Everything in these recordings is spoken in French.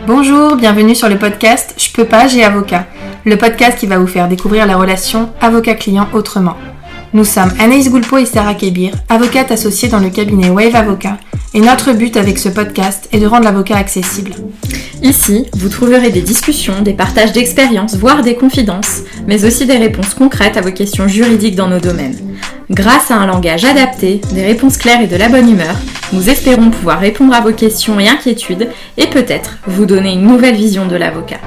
Bonjour, bienvenue sur le podcast Je peux pas, j'ai avocat, le podcast qui va vous faire découvrir la relation avocat-client autrement. Nous sommes Anaïs Goulpeau et Sarah Kébir, avocates associées dans le cabinet Wave Avocat, et notre but avec ce podcast est de rendre l'avocat accessible. Ici, vous trouverez des discussions, des partages d'expériences, voire des confidences, mais aussi des réponses concrètes à vos questions juridiques dans nos domaines. Grâce à un langage adapté, des réponses claires et de la bonne humeur, nous espérons pouvoir répondre à vos questions et inquiétudes et peut-être vous donner une nouvelle vision de l'avocat.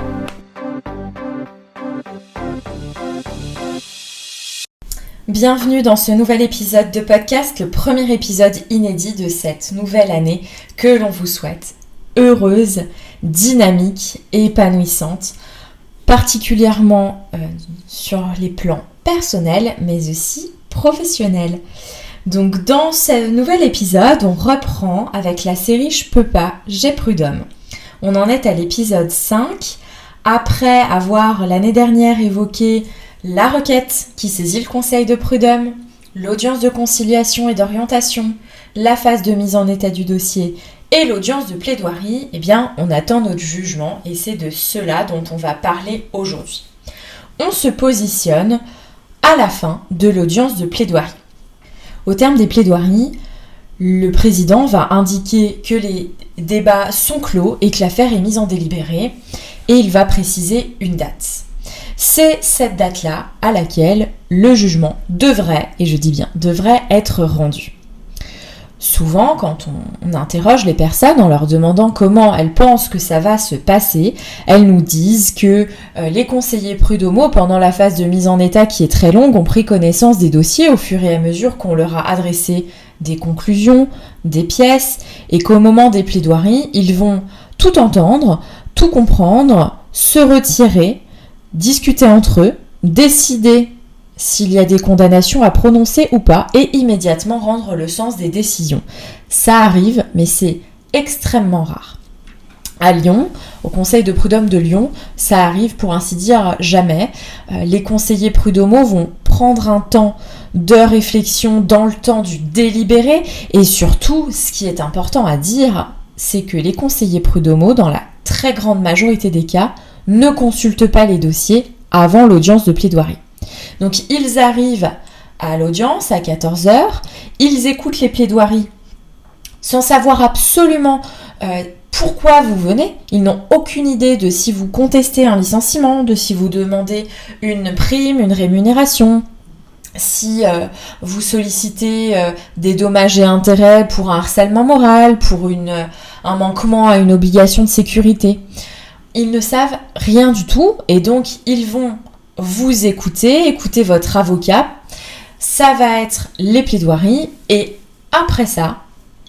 Bienvenue dans ce nouvel épisode de podcast, le premier épisode inédit de cette nouvelle année que l'on vous souhaite heureuse, dynamique et épanouissante, particulièrement sur les plans personnels mais aussi professionnels. Donc dans ce nouvel épisode, on reprend avec la série Je peux pas, j'ai prud'homme. On en est à l'épisode 5, après avoir l'année dernière évoqué la requête qui saisit le conseil de prud'homme, l'audience de conciliation et d'orientation, la phase de mise en état du dossier et l'audience de plaidoirie, eh bien on attend notre jugement et c'est de cela dont on va parler aujourd'hui. On se positionne à la fin de l'audience de plaidoirie. Au terme des plaidoiries, le président va indiquer que les débats sont clos et que l'affaire est mise en délibéré et il va préciser une date. C'est cette date-là à laquelle le jugement devrait, et je dis bien devrait, être rendu. Souvent, quand on interroge les personnes en leur demandant comment elles pensent que ça va se passer, elles nous disent que les conseillers prud'homaux, pendant la phase de mise en état qui est très longue, ont pris connaissance des dossiers au fur et à mesure qu'on leur a adressé des conclusions, des pièces, et qu'au moment des plaidoiries, ils vont tout entendre, tout comprendre, se retirer, discuter entre eux, décider s'il y a des condamnations à prononcer ou pas et immédiatement rendre le sens des décisions. Ça arrive, mais c'est extrêmement rare. À Lyon, au conseil de prud'homme de Lyon, ça arrive pour ainsi dire jamais. Les conseillers prud'homaux vont prendre un temps de réflexion dans le temps du délibéré et surtout, ce qui est important à dire, c'est que les conseillers prud'homaux, dans la très grande majorité des cas, ne consultent pas les dossiers avant l'audience de plaidoirie. Donc ils arrivent à l'audience à 14h, ils écoutent les plaidoiries sans savoir absolument pourquoi vous venez. Ils n'ont aucune idée de si vous contestez un licenciement, de si vous demandez une prime, une rémunération, si vous sollicitez des dommages et intérêts pour un harcèlement moral, pour un manquement à une obligation de sécurité. Ils ne savent rien du tout et donc ils vont vous écouter votre avocat. Ça va être les plaidoiries et après ça,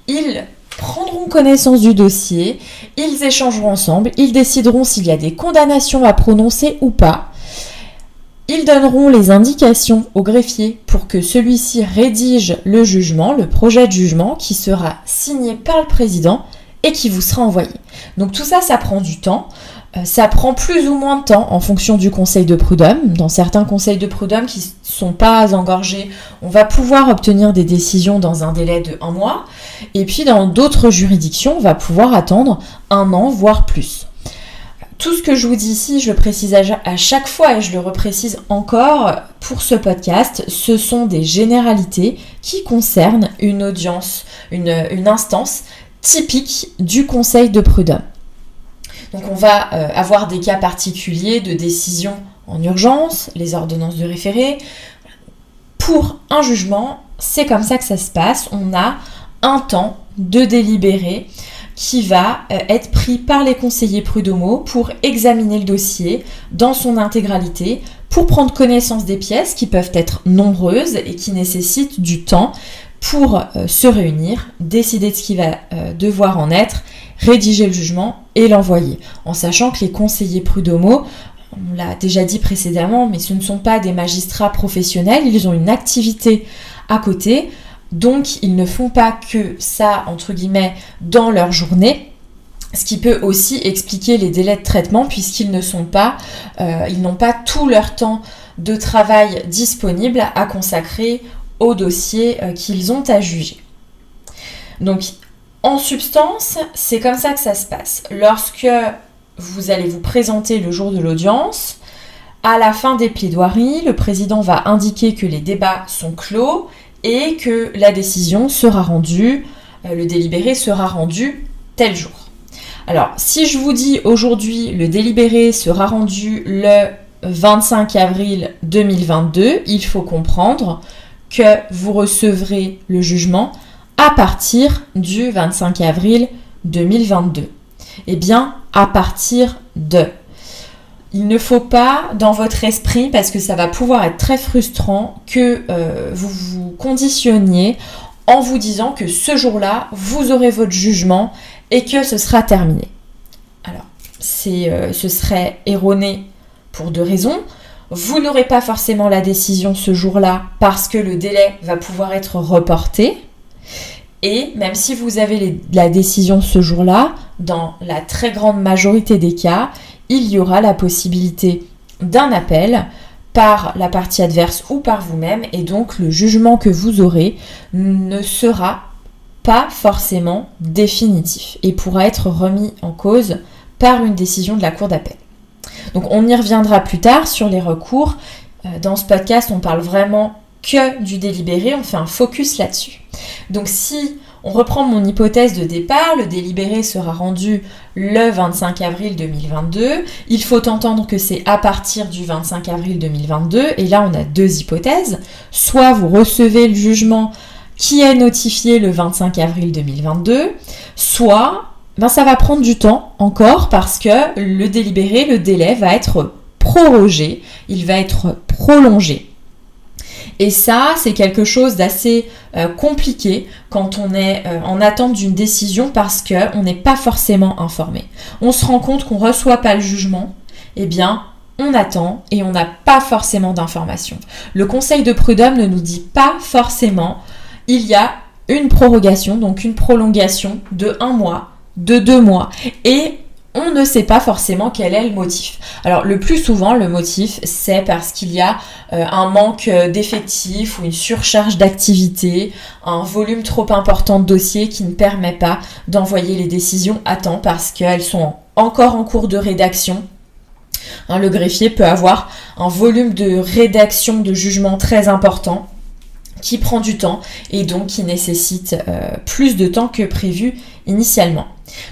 ils prendront connaissance du dossier, ils échangeront ensemble, ils décideront s'il y a des condamnations à prononcer ou pas. Ils donneront les indications au greffier pour que celui-ci rédige le jugement, le projet de jugement qui sera signé par le président et qui vous sera envoyé. Donc tout ça, ça prend du temps. Ça prend plus ou moins de temps en fonction du conseil de prud'homme. Dans certains conseils de prud'homme qui ne sont pas engorgés, on va pouvoir obtenir des décisions dans un délai de 1 mois. Et puis dans d'autres juridictions, on va pouvoir attendre 1 an, voire plus. Tout ce que je vous dis ici, je le précise à chaque fois et je le reprécise encore pour ce podcast, ce sont des généralités qui concernent une audience, une instance typique du conseil de prud'homme. Donc on va avoir des cas particuliers de décision en urgence, les ordonnances de référé. Pour un jugement, c'est comme ça que ça se passe. On a un temps de délibéré qui va être pris par les conseillers prud'homaux pour examiner le dossier dans son intégralité, pour prendre connaissance des pièces qui peuvent être nombreuses et qui nécessitent du temps pour se réunir, décider de ce qui va devoir en être, rédiger le jugement et l'envoyer. En sachant que les conseillers prud'homaux, on l'a déjà dit précédemment, mais ce ne sont pas des magistrats professionnels, ils ont une activité à côté, donc ils ne font pas que ça, entre guillemets, dans leur journée, ce qui peut aussi expliquer les délais de traitement puisqu'ils n'ont pas tout leur temps de travail disponible à consacrer au dossier qu'ils ont à juger. Donc, en substance, c'est comme ça que ça se passe. Lorsque vous allez vous présenter le jour de l'audience. À la fin des plaidoiries, le président va indiquer que les débats sont clos et que la décision sera rendue, le délibéré sera rendu tel jour. Alors, si je vous dis aujourd'hui, le délibéré sera rendu le 25 avril 2022, il faut comprendre que vous recevrez le jugement à partir du 25 avril 2022. Eh bien, à partir de... Il ne faut pas, dans votre esprit, parce que ça va pouvoir être très frustrant, que vous vous conditionniez en vous disant que ce jour-là, vous aurez votre jugement et que ce sera terminé. Alors, ce serait erroné pour 2 raisons. Vous n'aurez pas forcément la décision ce jour-là parce que le délai va pouvoir être reporté. Et même si vous avez la décision ce jour-là, dans la très grande majorité des cas, il y aura la possibilité d'un appel par la partie adverse ou par vous-même, et donc le jugement que vous aurez ne sera pas forcément définitif et pourra être remis en cause par une décision de la cour d'appel. Donc on y reviendra plus tard sur les recours. Dans ce podcast, on parle vraiment que du délibéré, on fait un focus là-dessus. Donc si on reprend mon hypothèse de départ, le délibéré sera rendu le 25 avril 2022. Il faut entendre que c'est à partir du 25 avril 2022. Et là, on a 2 hypothèses. Soit vous recevez le jugement qui est notifié le 25 avril 2022, soit ça va prendre du temps encore parce que le délibéré, le délai va être prorogé, il va être prolongé. Et ça, c'est quelque chose d'assez compliqué quand on est en attente d'une décision parce qu'on n'est pas forcément informé. On se rend compte qu'on ne reçoit pas le jugement, eh bien, on attend et on n'a pas forcément d'informations. Le conseil de prud'homme ne nous dit pas forcément il y a une prorogation, donc une prolongation de 1 mois, de 2 mois, et on ne sait pas forcément quel est le motif. Alors le plus souvent, le motif, c'est parce qu'il y a un manque d'effectifs ou une surcharge d'activité, un volume trop important de dossiers qui ne permet pas d'envoyer les décisions à temps parce qu'elles sont encore en cours de rédaction. Le greffier peut avoir un volume de rédaction de jugement très important qui prend du temps et donc qui nécessite plus de temps que prévu initialement.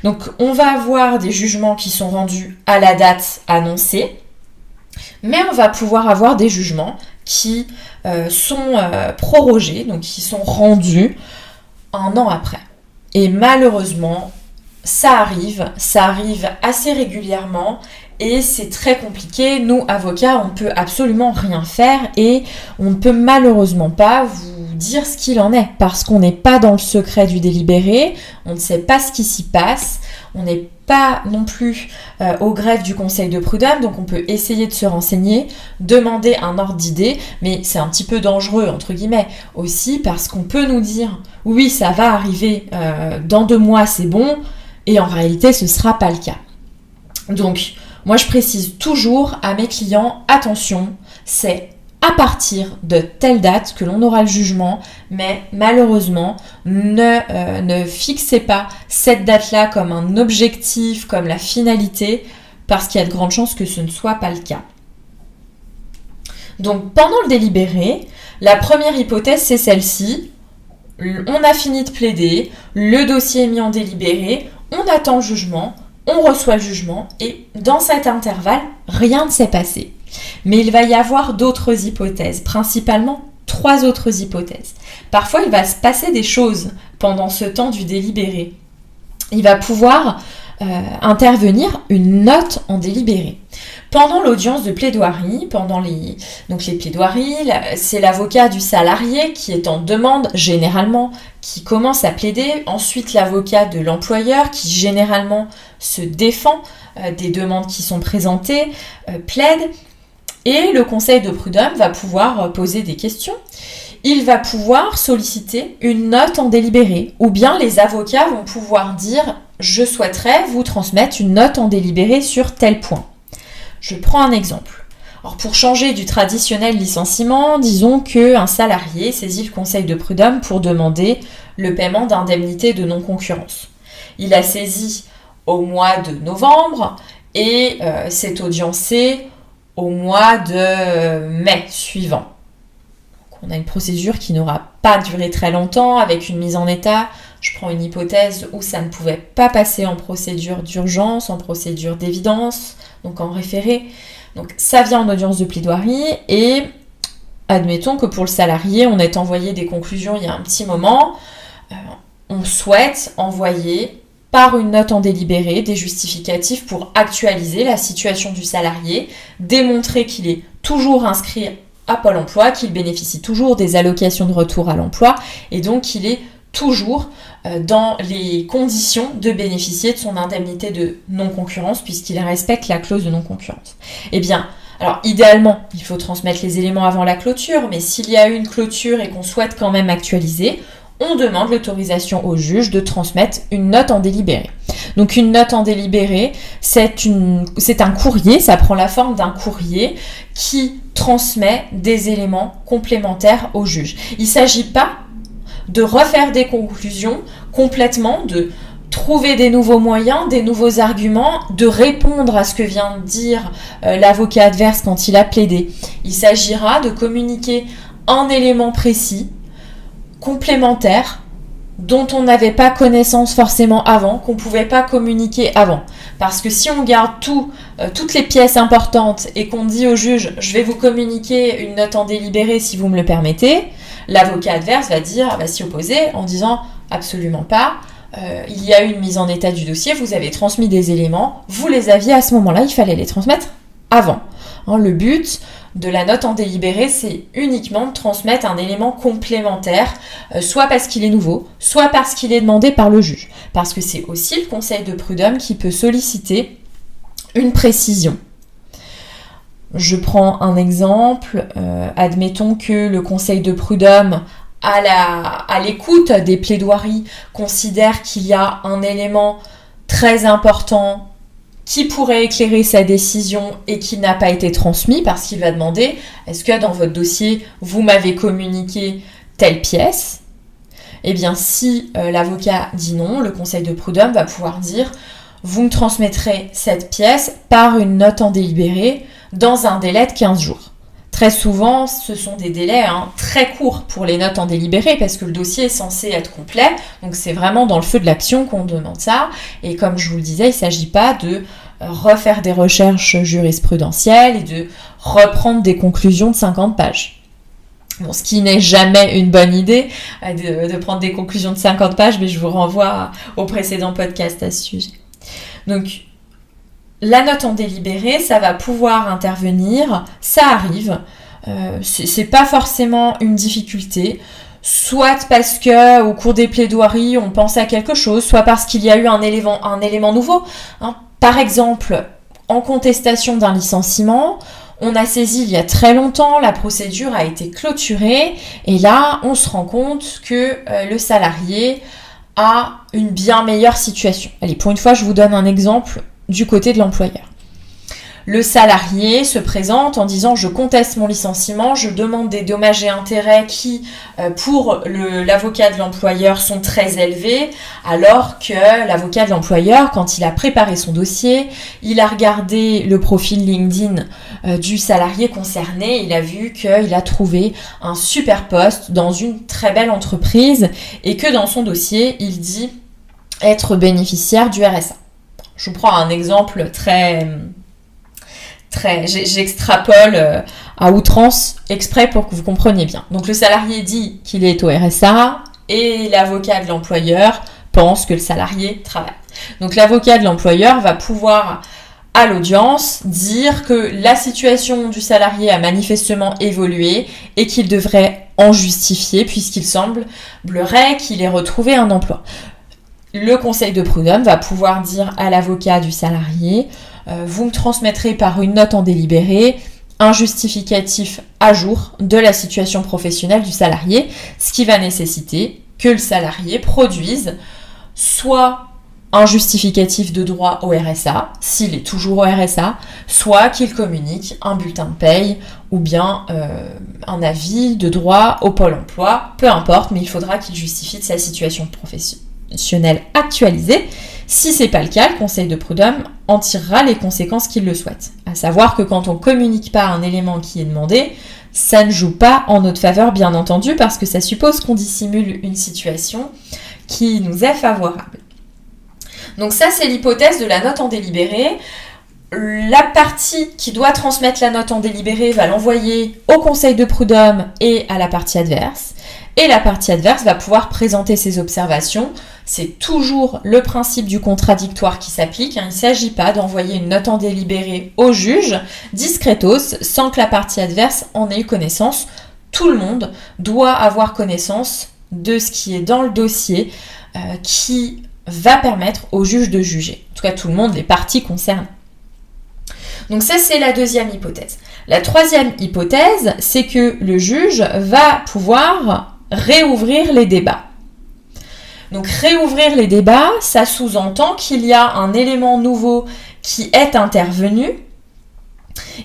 Donc on va avoir des jugements qui sont rendus à la date annoncée, mais on va pouvoir avoir des jugements qui sont prorogés, donc qui sont rendus 1 an après. Et malheureusement, ça arrive assez régulièrement et c'est très compliqué. Nous, avocats, on ne peut absolument rien faire et on ne peut malheureusement pas vous dire ce qu'il en est parce qu'on n'est pas dans le secret du délibéré, on ne sait pas ce qui s'y passe, on n'est pas non plus au greffe du conseil de prud'homme, donc on peut essayer de se renseigner, demander un ordre d'idée, mais c'est un petit peu dangereux entre guillemets aussi parce qu'on peut nous dire oui ça va arriver dans 2 mois c'est bon et en réalité ce ne sera pas le cas. Donc moi je précise toujours à mes clients attention, c'est à partir de telle date que l'on aura le jugement, mais malheureusement, ne fixez pas cette date-là comme un objectif, comme la finalité, parce qu'il y a de grandes chances que ce ne soit pas le cas. Donc pendant le délibéré, la première hypothèse c'est celle-ci. On a fini de plaider, le dossier est mis en délibéré, on attend le jugement, on reçoit le jugement et dans cet intervalle, rien ne s'est passé. Mais il va y avoir d'autres hypothèses, principalement 3 autres hypothèses. Parfois, il va se passer des choses pendant ce temps du délibéré. Il va pouvoir intervenir une note en délibéré. Pendant l'audience de plaidoirie, donc les plaidoiries, c'est l'avocat du salarié qui est en demande généralement, qui commence à plaider, ensuite l'avocat de l'employeur qui généralement se défend des demandes qui sont présentées, plaide, et le conseil de prud'homme va pouvoir poser des questions. Il va pouvoir solliciter une note en délibéré, ou bien les avocats vont pouvoir dire « je souhaiterais vous transmettre une note en délibéré sur tel point ». Je prends un exemple. Alors pour changer du traditionnel licenciement, disons qu'un salarié saisit le conseil de prud'homme pour demander le paiement d'indemnités de non-concurrence. Il a saisi au mois de novembre et c'est audiencé au mois de mai suivant. Donc, on a une procédure qui n'aura pas duré très longtemps avec une mise en état. Je prends une hypothèse où ça ne pouvait pas passer en procédure d'urgence, en procédure d'évidence, donc en référé. Donc ça vient en audience de plaidoirie et admettons que pour le salarié, on ait envoyé des conclusions il y a un petit moment. On souhaite envoyer par une note en délibéré des justificatifs pour actualiser la situation du salarié, démontrer qu'il est toujours inscrit à Pôle emploi, qu'il bénéficie toujours des allocations de retour à l'emploi et donc qu'il est toujours dans les conditions de bénéficier de son indemnité de non-concurrence puisqu'il respecte la clause de non-concurrence. Eh bien, alors idéalement, il faut transmettre les éléments avant la clôture, mais s'il y a eu une clôture et qu'on souhaite quand même actualiser, on demande l'autorisation au juge de transmettre une note en délibéré. Donc une note en délibéré, c'est un courrier, ça prend la forme d'un courrier qui transmet des éléments complémentaires au juge. Il ne s'agit pas de refaire des conclusions complètement, de trouver des nouveaux moyens, des nouveaux arguments, de répondre à ce que vient de dire l'avocat adverse quand il a plaidé. Il s'agira de communiquer un élément précis, complémentaire, dont on n'avait pas connaissance forcément avant, qu'on ne pouvait pas communiquer avant. Parce que si on garde toutes les pièces importantes et qu'on dit au juge « je vais vous communiquer une note en délibéré si vous me le permettez », l'avocat adverse va s'y opposer en disant « absolument pas ». Il y a eu une mise en état du dossier, vous avez transmis des éléments, vous les aviez à ce moment-là, il fallait les transmettre avant. Le but de la note en délibéré, c'est uniquement de transmettre un élément complémentaire, soit parce qu'il est nouveau, soit parce qu'il est demandé par le juge. Parce que c'est aussi le conseil de prud'homme qui peut solliciter une précision. Je prends un exemple, admettons que le conseil de prud'homme à l'écoute des plaidoiries, considère qu'il y a un élément très important qui pourrait éclairer sa décision et qui n'a pas été transmis parce qu'il va demander « Est-ce que dans votre dossier, vous m'avez communiqué telle pièce ?» Eh bien, si l'avocat dit non, le conseil de prud'homme va pouvoir dire « Vous me transmettrez cette pièce par une note en délibéré dans un délai de 15 jours. » Très souvent, ce sont des délais très courts pour les notes en délibéré parce que le dossier est censé être complet. Donc, c'est vraiment dans le feu de l'action qu'on demande ça. Et comme je vous le disais, il ne s'agit pas de refaire des recherches jurisprudentielles et de reprendre des conclusions de 50 pages. Bon, ce qui n'est jamais une bonne idée de prendre des conclusions de 50 pages, mais je vous renvoie au précédent podcast à ce sujet. Donc, la note en délibéré, ça va pouvoir intervenir, ça arrive, c'est pas forcément une difficulté, soit parce que au cours des plaidoiries, on pense à quelque chose, soit parce qu'il y a eu un élément nouveau. Par exemple, en contestation d'un licenciement, on a saisi il y a très longtemps, la procédure a été clôturée, et là, on se rend compte que le salarié a une bien meilleure situation. Allez, pour une fois, je vous donne un exemple du côté de l'employeur. Le salarié se présente en disant « Je conteste mon licenciement, je demande des dommages et intérêts qui, pour l'avocat de l'employeur, sont très élevés, alors que l'avocat de l'employeur, quand il a préparé son dossier, il a regardé le profil LinkedIn du salarié concerné, il a vu qu'il a trouvé un super poste dans une très belle entreprise et que dans son dossier, il dit être bénéficiaire du RSA. » Je vous prends un exemple j'extrapole à outrance exprès pour que vous compreniez bien. Donc le salarié dit qu'il est au RSA et l'avocat de l'employeur pense que le salarié travaille. Donc l'avocat de l'employeur va pouvoir à l'audience dire que la situation du salarié a manifestement évolué et qu'il devrait en justifier puisqu'il semblerait qu'il ait retrouvé un emploi. Le conseil de prud'homme va pouvoir dire à l'avocat du salarié vous me transmettrez par une note en délibéré un justificatif à jour de la situation professionnelle du salarié, ce qui va nécessiter que le salarié produise soit un justificatif de droit au RSA, s'il est toujours au RSA, soit qu'il communique un bulletin de paye ou bien un avis de droit au Pôle emploi, peu importe, mais il faudra qu'il justifie de sa situation constitutionnel actualisé. Si ce n'est pas le cas, le Conseil de prud'homme en tirera les conséquences qu'il le souhaite. À savoir que quand on ne communique pas un élément qui est demandé, ça ne joue pas en notre faveur, bien entendu, parce que ça suppose qu'on dissimule une situation qui nous est favorable. Donc ça, c'est l'hypothèse de la note en délibéré. La partie qui doit transmettre la note en délibéré va l'envoyer au Conseil de prud'homme et à la partie adverse. Et la partie adverse va pouvoir présenter ses observations. C'est toujours le principe du contradictoire qui s'applique. Il ne s'agit pas d'envoyer une note en délibéré au juge, discretos, sans que la partie adverse en ait eu connaissance. Tout le monde doit avoir connaissance de ce qui est dans le dossier qui va permettre au juge de juger. En tout cas, tout le monde, les parties concernées. Donc ça, c'est la deuxième hypothèse. La troisième hypothèse, c'est que le juge va pouvoir réouvrir les débats. Donc réouvrir les débats, ça sous-entend qu'il y a un élément nouveau qui est intervenu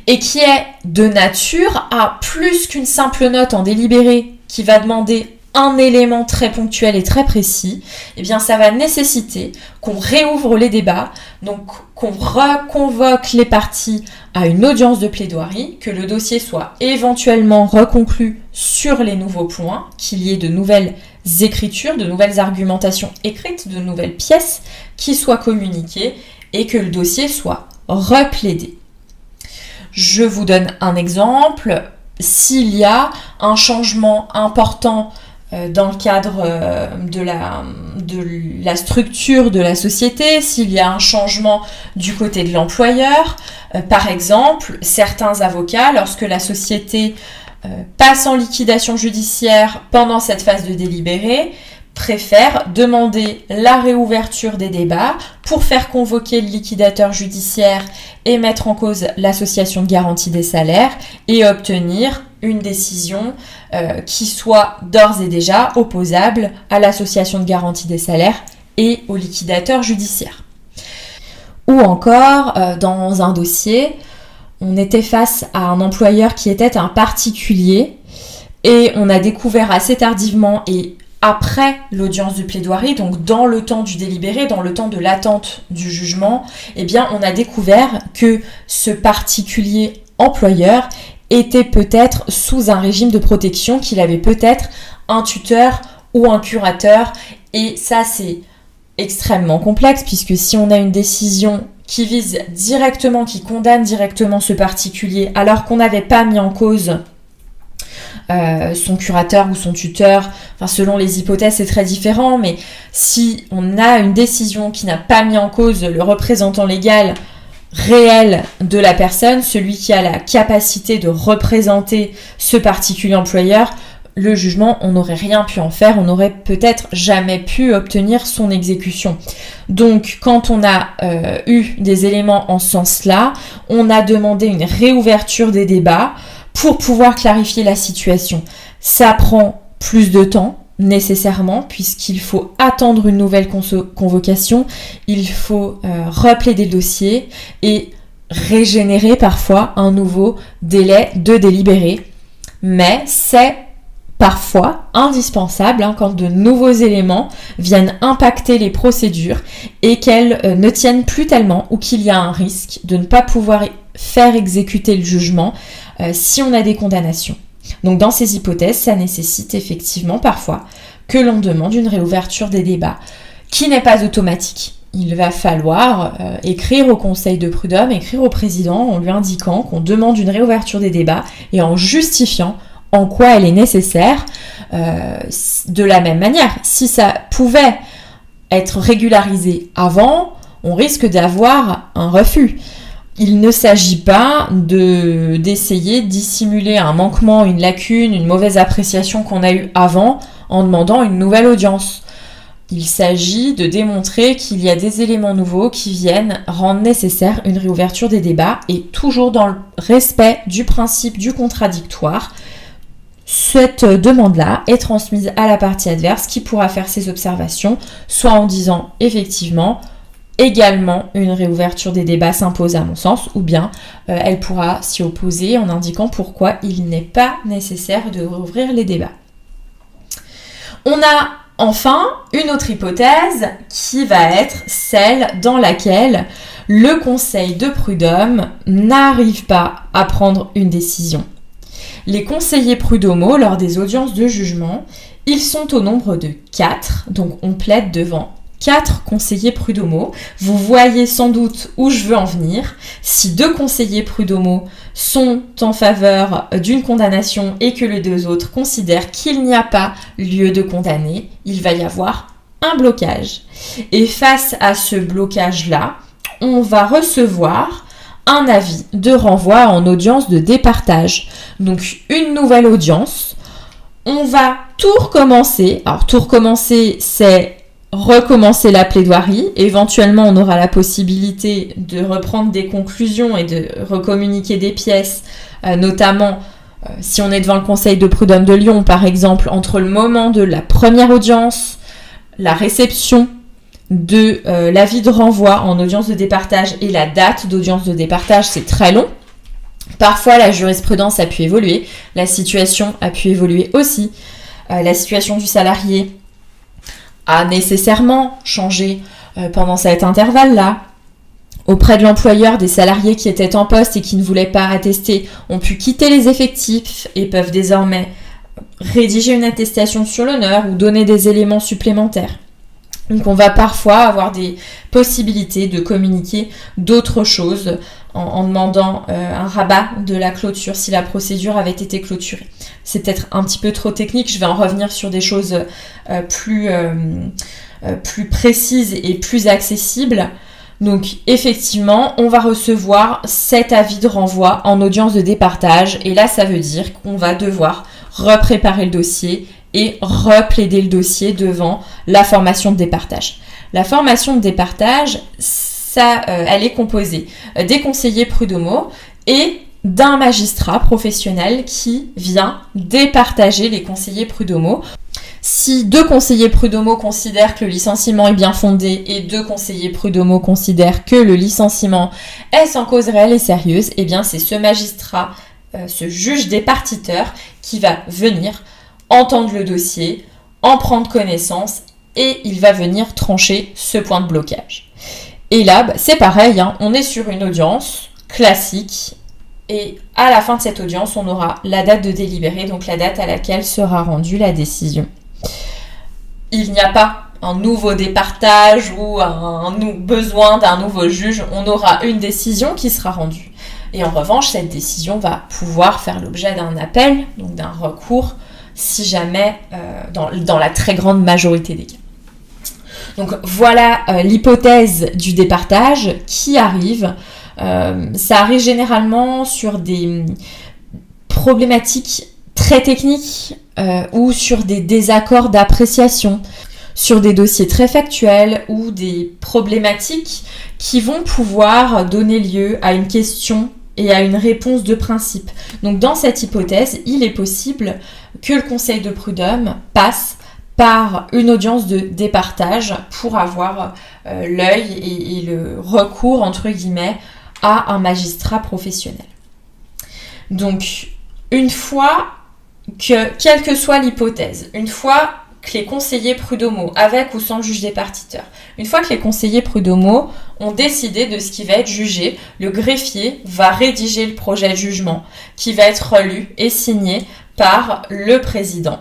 et qui est de nature à plus qu'une simple note en délibéré qui va demander un élément très ponctuel et très précis, eh bien ça va nécessiter qu'on réouvre les débats, donc qu'on reconvoque les parties à une audience de plaidoirie, que le dossier soit éventuellement reconclu sur les nouveaux points, qu'il y ait de nouvelles écritures, de nouvelles argumentations écrites, de nouvelles pièces qui soient communiquées et que le dossier soit replaidé. Je vous donne un exemple. S'il y a un changement important dans le cadre de la structure de la société, s'il y a un changement du côté de l'employeur, par exemple, certains avocats, lorsque la société passe en liquidation judiciaire pendant cette phase de délibéré, préfèrent demander la réouverture des débats pour faire convoquer le liquidateur judiciaire et mettre en cause l'association de garantie des salaires et obtenir une décision qui soit d'ores et déjà opposable à l'association de garantie des salaires et au liquidateur judiciaire. Ou encore, dans un dossier, on était face à un employeur qui était un particulier et on a découvert assez tardivement et après l'audience de plaidoirie, donc dans le temps du délibéré, dans le temps de l'attente du jugement, eh bien on a découvert que ce particulier employeur était peut-être sous un régime de protection, qu'il avait peut-être un tuteur ou un curateur. Et ça, c'est extrêmement complexe, puisque si on a une décision qui vise directement, qui condamne directement ce particulier, alors qu'on n'avait pas mis en cause son curateur ou son tuteur, enfin selon les hypothèses c'est très différent, mais si on a une décision qui n'a pas mis en cause le représentant légal réel de la personne, celui qui a la capacité de représenter ce particulier employeur, le jugement, on n'aurait rien pu en faire, on n'aurait peut-être jamais pu obtenir son exécution. Donc, quand on a eu des éléments en ce sens-là, on a demandé une réouverture des débats pour pouvoir clarifier la situation. Ça prend plus de temps, nécessairement, puisqu'il faut attendre une nouvelle convocation, il faut replaider le dossier et régénérer parfois un nouveau délai de délibéré. Mais c'est parfois indispensable quand de nouveaux éléments viennent impacter les procédures et qu'elles ne tiennent plus tellement ou qu'il y a un risque de ne pas pouvoir faire exécuter le jugement si on a des condamnations. Donc dans ces hypothèses, ça nécessite effectivement parfois que l'on demande une réouverture des débats qui n'est pas automatique. Il va falloir écrire au Conseil de prud'homme, écrire au président en lui indiquant qu'on demande une réouverture des débats et en justifiant en quoi elle est nécessaire. De la même manière, si ça pouvait être régularisé avant, on risque d'avoir un refus. Il ne s'agit pas d'essayer de dissimuler un manquement, une lacune, une mauvaise appréciation qu'on a eue avant en demandant une nouvelle audience. Il s'agit de démontrer qu'il y a des éléments nouveaux qui viennent rendre nécessaire une réouverture des débats et toujours dans le respect du principe du contradictoire. Cette demande-là est transmise à la partie adverse qui pourra faire ses observations, soit en disant effectivement également une réouverture des débats s'impose à mon sens, ou bien elle pourra s'y opposer en indiquant pourquoi il n'est pas nécessaire de rouvrir les débats. On a Enfin, une autre hypothèse qui va être celle dans laquelle le conseil de prud'homme n'arrive pas à prendre une décision. Les conseillers prud'homaux, lors des audiences de jugement, ils sont au nombre de 4, donc on plaide devant 4 conseillers prud'homaux. Vous voyez sans doute où je veux en venir. Si 2 conseillers prud'homaux sont en faveur d'une condamnation et que les 2 autres considèrent qu'il n'y a pas lieu de condamner, il va y avoir un blocage. Et face à ce blocage-là, on va recevoir un avis de renvoi en audience de départage. Donc une nouvelle audience. On va tout recommencer. Alors tout recommencer, c'est recommencer la plaidoirie. Éventuellement, on aura la possibilité de reprendre des conclusions et de recommuniquer des pièces, notamment si on est devant le Conseil de prud'homme de Lyon, par exemple, entre le moment de la première audience, la réception de l'avis de renvoi en audience de départage et la date d'audience de départage, c'est très long. Parfois, la jurisprudence a pu évoluer, la situation a pu évoluer aussi, la situation du salarié a nécessairement changé pendant cet intervalle-là. Auprès de l'employeur, des salariés qui étaient en poste et qui ne voulaient pas attester ont pu quitter les effectifs et peuvent désormais rédiger une attestation sur l'honneur ou donner des éléments supplémentaires. Donc on va parfois avoir des possibilités de communiquer d'autres choses en demandant un rabat de la clôture si la procédure avait été clôturée. C'est peut-être un petit peu trop technique, je vais en revenir sur des choses plus précises et plus accessibles. Donc effectivement, on va recevoir cet avis de renvoi en audience de départage et là ça veut dire qu'on va devoir repréparer le dossier et replaider le dossier devant la formation de départage. La formation de départage, elle est composée des conseillers prud'homaux et d'un magistrat professionnel qui vient départager les conseillers prud'homaux. Si 2 conseillers prud'homaux considèrent que le licenciement est bien fondé et 2 conseillers prud'homaux considèrent que le licenciement est sans cause réelle et sérieuse, eh bien c'est ce magistrat, ce juge départiteur qui va venir entendre le dossier, en prendre connaissance et il va venir trancher ce point de blocage. Et là, c'est pareil, on est sur une audience classique et à la fin de cette audience, on aura la date de délibéré, donc la date à laquelle sera rendue la décision. Il n'y a pas un nouveau départage ou un besoin d'un nouveau juge, on aura une décision qui sera rendue. Et en revanche, cette décision va pouvoir faire l'objet d'un appel, donc d'un recours, si jamais dans la très grande majorité des cas. Donc voilà l'hypothèse du départage qui arrive. Ça arrive généralement sur des problématiques très techniques ou sur des désaccords d'appréciation, sur des dossiers très factuels ou des problématiques qui vont pouvoir donner lieu à une question et à une réponse de principe. Donc dans cette hypothèse, il est possible que le conseil de prud'homme passe par une audience de départage pour avoir l'œil et le recours, entre guillemets, à un magistrat professionnel. Donc, une fois que, quelle que soit l'hypothèse, une fois que les conseillers prud'homaux, avec ou sans juge départiteur, une fois que les conseillers prud'homaux ont décidé de ce qui va être jugé, le greffier va rédiger le projet de jugement qui va être relu et signé par le président.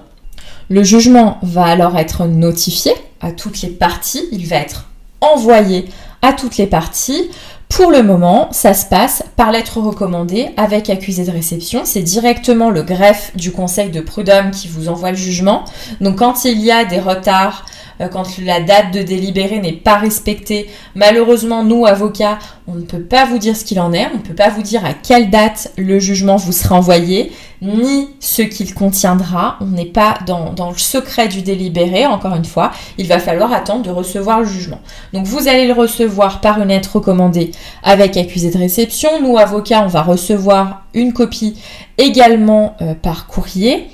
Le jugement va alors être notifié à toutes les parties, il va être envoyé à toutes les parties. Pour le moment, ça se passe par lettre recommandée avec accusé de réception. C'est directement le greffe du conseil de prud'homme qui vous envoie le jugement. Donc quand il y a des retards, quand la date de délibéré n'est pas respectée, malheureusement, nous, avocats, on ne peut pas vous dire ce qu'il en est, on ne peut pas vous dire à quelle date le jugement vous sera envoyé, ni ce qu'il contiendra. On n'est pas dans le secret du délibéré, encore une fois. Il va falloir attendre de recevoir le jugement. Donc vous allez le recevoir par une lettre recommandée avec accusé de réception. Nous, avocats, on va recevoir une copie également par courrier.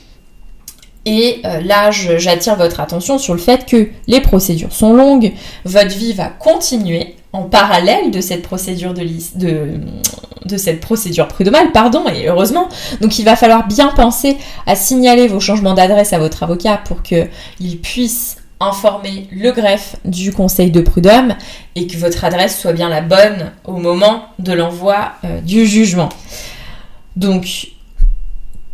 Et là, j'attire votre attention sur le fait que les procédures sont longues, votre vie va continuer en parallèle de cette procédure de cette procédure prud'homale, et heureusement. Donc il va falloir bien penser à signaler vos changements d'adresse à votre avocat pour qu'il puisse informer le greffe du conseil de prud'homme et que votre adresse soit bien la bonne au moment de l'envoi du jugement. Donc,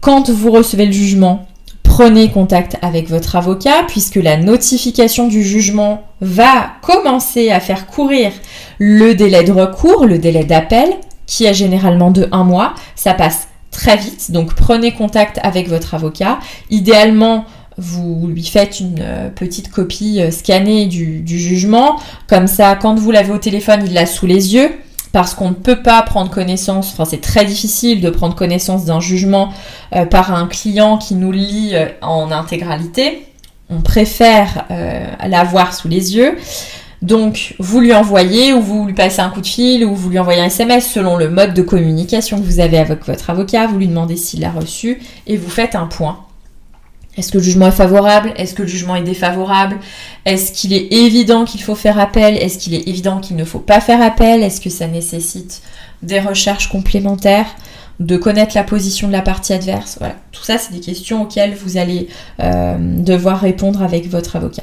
quand vous recevez le jugement, prenez contact avec votre avocat puisque la notification du jugement va commencer à faire courir le délai de recours, le délai d'appel qui est généralement de 1 mois. Ça passe très vite, donc prenez contact avec votre avocat. Idéalement, vous lui faites une petite copie scannée du jugement. Comme ça, quand vous l'avez au téléphone, il l'a sous les yeux. Parce qu'on ne peut pas prendre connaissance, c'est très difficile de prendre connaissance d'un jugement par un client qui nous le lit en intégralité. On préfère l'avoir sous les yeux. Donc, vous lui envoyez ou vous lui passez un coup de fil ou vous lui envoyez un SMS selon le mode de communication que vous avez avec votre avocat. Vous lui demandez s'il l'a reçu et vous faites un point. Est-ce que le jugement est favorable? Est-ce que le jugement est défavorable? Est-ce qu'il est évident qu'il faut faire appel? Est-ce qu'il est évident qu'il ne faut pas faire appel? Est-ce que ça nécessite des recherches complémentaires? De connaître la position de la partie adverse? Voilà, tout ça, c'est des questions auxquelles vous allez devoir répondre avec votre avocat.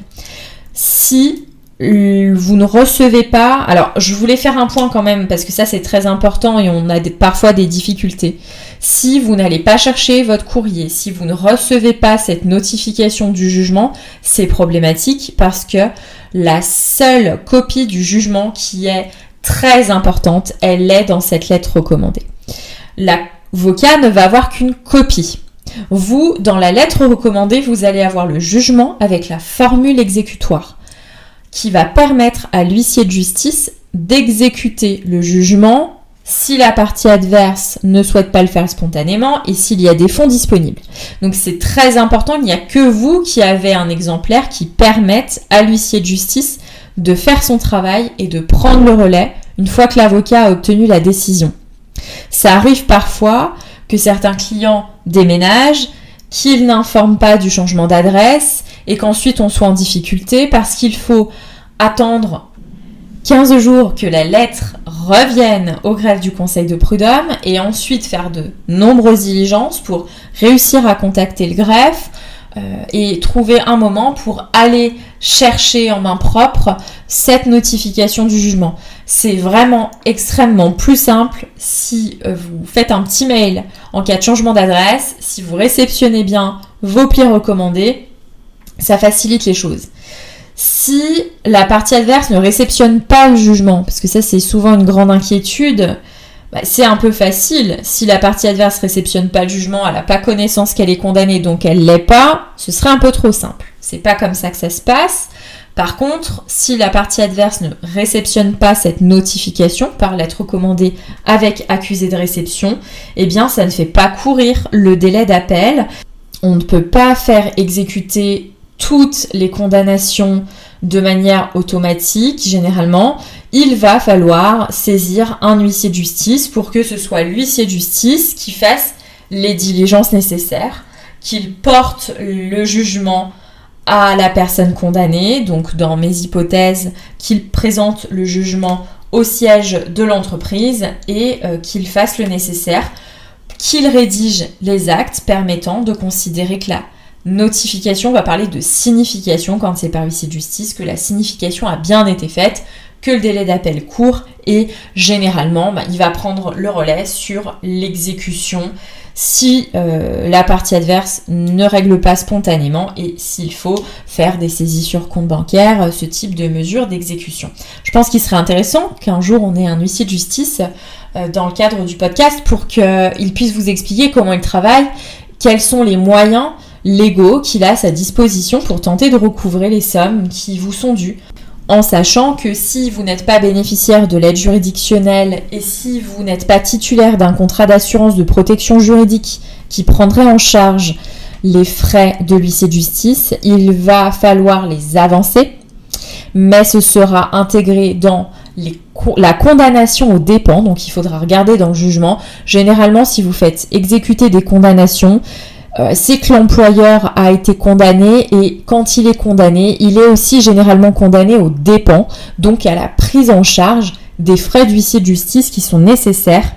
Si vous ne recevez pas... Alors, je voulais faire un point quand même, parce que ça, c'est très important et on a parfois des difficultés. Si vous n'allez pas chercher votre courrier, si vous ne recevez pas cette notification du jugement, c'est problématique parce que la seule copie du jugement qui est très importante, elle est dans cette lettre recommandée. L'avocat ne va avoir qu'une copie. Vous, dans la lettre recommandée, vous allez avoir le jugement avec la formule exécutoire qui va permettre à l'huissier de justice d'exécuter le jugement si la partie adverse ne souhaite pas le faire spontanément et s'il y a des fonds disponibles. Donc c'est très important, il n'y a que vous qui avez un exemplaire qui permette à l'huissier de justice de faire son travail et de prendre le relais une fois que l'avocat a obtenu la décision. Ça arrive parfois que certains clients déménagent, qu'ils n'informent pas du changement d'adresse et qu'ensuite on soit en difficulté parce qu'il faut attendre 15 jours que la lettre revienne au greffe du conseil de prud'homme et ensuite faire de nombreuses diligences pour réussir à contacter le greffe et trouver un moment pour aller chercher en main propre cette notification du jugement. C'est vraiment extrêmement plus simple si vous faites un petit mail en cas de changement d'adresse, si vous réceptionnez bien vos plis recommandés, ça facilite les choses. Si la partie adverse ne réceptionne pas le jugement, parce que ça c'est souvent une grande inquiétude, c'est un peu facile. Si la partie adverse ne réceptionne pas le jugement, elle n'a pas connaissance qu'elle est condamnée, donc elle ne l'est pas, ce serait un peu trop simple. C'est pas comme ça que ça se passe. Par contre, si la partie adverse ne réceptionne pas cette notification par lettre recommandée avec accusé de réception, eh bien ça ne fait pas courir le délai d'appel. On ne peut pas faire exécuter toutes les condamnations de manière automatique, généralement, il va falloir saisir un huissier de justice pour que ce soit l'huissier de justice qui fasse les diligences nécessaires, qu'il porte le jugement à la personne condamnée, donc dans mes hypothèses, qu'il présente le jugement au siège de l'entreprise et qu'il fasse le nécessaire, qu'il rédige les actes permettant de considérer que la notification, on va parler de signification quand c'est par huissier de justice, que la signification a bien été faite, que le délai d'appel court et généralement il va prendre le relais sur l'exécution si la partie adverse ne règle pas spontanément et s'il faut faire des saisies sur compte bancaire, ce type de mesures d'exécution. Je pense qu'il serait intéressant qu'un jour on ait un huissier de justice dans le cadre du podcast pour qu'il puisse vous expliquer comment il travaille, quels sont les moyens légaux qu'il a à sa disposition pour tenter de recouvrer les sommes qui vous sont dues. En sachant que si vous n'êtes pas bénéficiaire de l'aide juridictionnelle et si vous n'êtes pas titulaire d'un contrat d'assurance de protection juridique qui prendrait en charge les frais de l'huissier de justice, il va falloir les avancer, mais ce sera intégré dans la condamnation aux dépens, donc il faudra regarder dans le jugement. Généralement, si vous faites exécuter des condamnations, c'est que l'employeur a été condamné et quand il est condamné, il est aussi généralement condamné aux dépens, donc à la prise en charge des frais d'huissier de justice qui sont nécessaires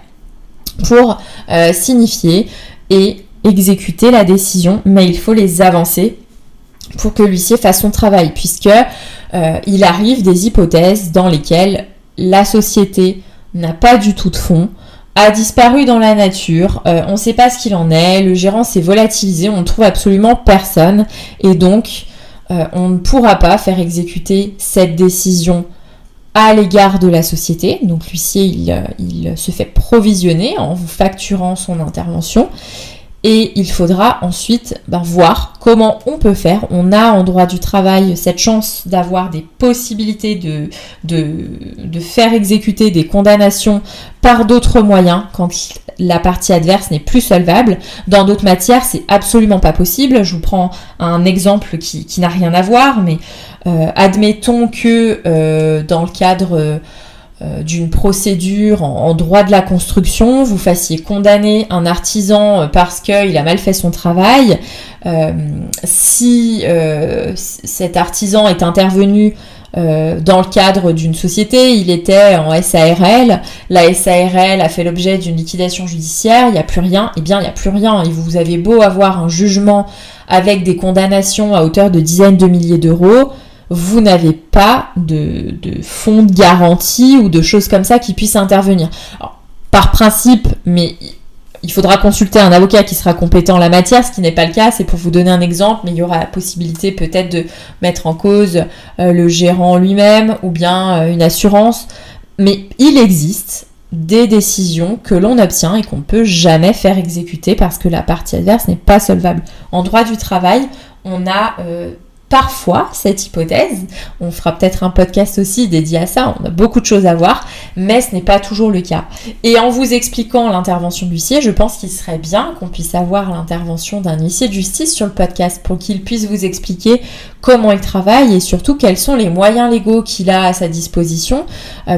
pour signifier et exécuter la décision, mais il faut les avancer pour que l'huissier fasse son travail, puisque il arrive des hypothèses dans lesquelles la société n'a pas du tout de fonds, a disparu dans la nature, on ne sait pas ce qu'il en est, le gérant s'est volatilisé, on ne trouve absolument personne, et donc on ne pourra pas faire exécuter cette décision à l'égard de la société. Donc l'huissier, il se fait provisionner en vous facturant son intervention. Et il faudra ensuite voir comment on peut faire. On a en droit du travail cette chance d'avoir des possibilités de faire exécuter des condamnations par d'autres moyens quand la partie adverse n'est plus solvable. Dans d'autres matières, c'est absolument pas possible. Je vous prends un exemple qui n'a rien à voir, mais admettons que dans le cadre d'une procédure en droit de la construction, vous fassiez condamner un artisan parce qu'il a mal fait son travail. Si cet artisan est intervenu dans le cadre d'une société, il était en SARL, la SARL a fait l'objet d'une liquidation judiciaire, il n'y a plus rien, eh bien il n'y a plus rien. Et vous avez beau avoir un jugement avec des condamnations à hauteur de dizaines de milliers d'euros, vous n'avez pas de fonds de garantie ou de choses comme ça qui puissent intervenir. Alors, par principe, mais il faudra consulter un avocat qui sera compétent en la matière, ce qui n'est pas le cas, c'est pour vous donner un exemple, mais il y aura la possibilité peut-être de mettre en cause le gérant lui-même ou bien une assurance. Mais il existe des décisions que l'on obtient et qu'on ne peut jamais faire exécuter parce que la partie adverse n'est pas solvable. En droit du travail, on a parfois cette hypothèse, on fera peut-être un podcast aussi dédié à ça, on a beaucoup de choses à voir, mais ce n'est pas toujours le cas. Et en vous expliquant l'intervention de l'huissier, je pense qu'il serait bien qu'on puisse avoir l'intervention d'un huissier de justice sur le podcast pour qu'il puisse vous expliquer comment il travaille et surtout quels sont les moyens légaux qu'il a à sa disposition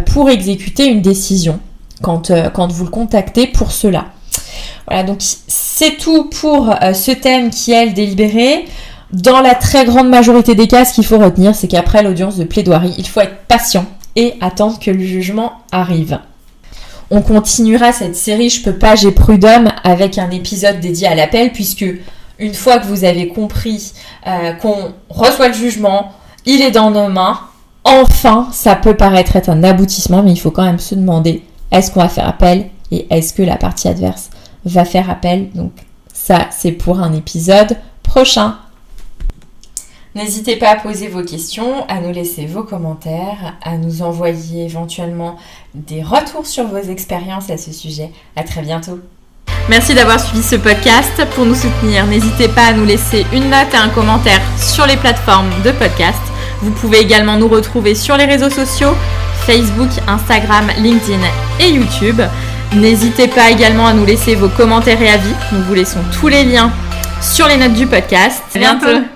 pour exécuter une décision quand vous le contactez pour cela. Voilà, donc c'est tout pour ce thème qui est le délibéré. Dans la très grande majorité des cas, ce qu'il faut retenir, c'est qu'après l'audience de plaidoirie, il faut être patient et attendre que le jugement arrive. On continuera cette série Je peux pas, j'ai prud'homme avec un épisode dédié à l'appel, puisque une fois que vous avez compris qu'on reçoit le jugement, il est dans nos mains, enfin, ça peut paraître être un aboutissement, mais il faut quand même se demander, est-ce qu'on va faire appel et est-ce que la partie adverse va faire appel? Donc ça, c'est pour un épisode prochain. N'hésitez pas à poser vos questions, à nous laisser vos commentaires, à nous envoyer éventuellement des retours sur vos expériences à ce sujet. À très bientôt. Merci d'avoir suivi ce podcast. Pour nous soutenir, n'hésitez pas à nous laisser une note et un commentaire sur les plateformes de podcast. Vous pouvez également nous retrouver sur les réseaux sociaux, Facebook, Instagram, LinkedIn et YouTube. N'hésitez pas également à nous laisser vos commentaires et avis. Nous vous laissons tous les liens sur les notes du podcast. À bientôt.